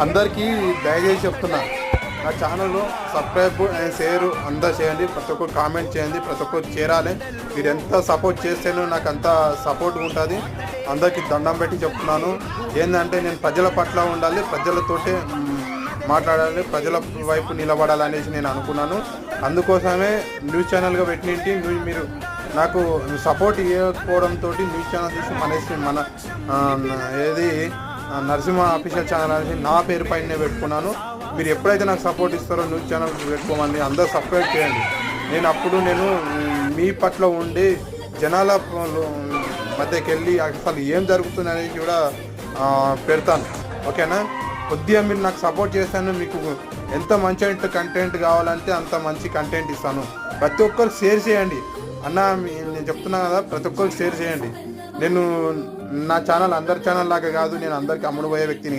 అందరికీ దయచేసి చెప్తున్నా, నా ఛానల్లో సబ్స్క్రైబ్ అండ్ షేర్ అందరూ చేయండి. ప్రతి ఒక్కరు కామెంట్ చేయండి, ప్రతి ఒక్కరు చేరాలి. మీరు ఎంత సపోర్ట్ చేస్తేనో నాకు అంత సపోర్ట్ ఉంటుంది. అందరికీ దండం పెట్టి చెప్తున్నాను. ఏంటంటే నేను ప్రజల పట్ల ఉండాలి, ప్రజలతోటే మాట్లాడాలి, ప్రజల వైపు నిలబడాలనేసి నేను అనుకున్నాను. అందుకోసమే న్యూస్ ఛానల్గా పెట్టినట్టు మీరు నాకు సపోర్ట్ ఇవ్వకపోవడంతో న్యూస్ ఛానల్ తీసి మన ఏది నరసింహ అఫీషియల్ ఛానల్ అనేసి నా పేరు పైనే పెట్టుకున్నాను. మీరు ఎప్పుడైతే నాకు సపోర్ట్ ఇస్తారో న్యూస్ ఛానల్ పెట్టుకోమని అందరూ సబ్స్క్రైబ్ చేయండి. నేను మీ పట్ల ఉండి జనాల మధ్యకి వెళ్ళి అసలు ఏం జరుగుతుంది అనేది కూడా పెడతాను. ఓకేనా? కొద్దిగా మీరు నాకు సపోర్ట్ చేస్తాను. మీకు ఎంత మంచి కంటెంట్ కావాలంటే అంత మంచి కంటెంట్ ఇస్తాను. ప్రతి ఒక్కరు షేర్ చేయండి అన్న, నేను చెప్తున్నా కదా, ప్రతి ఒక్కరు షేర్ చేయండి. నా ఛానల్ అందరి ఛానల్ లాగా కాదు, నేను అందరికీ అమ్ముడు పోయే వ్యక్తిని.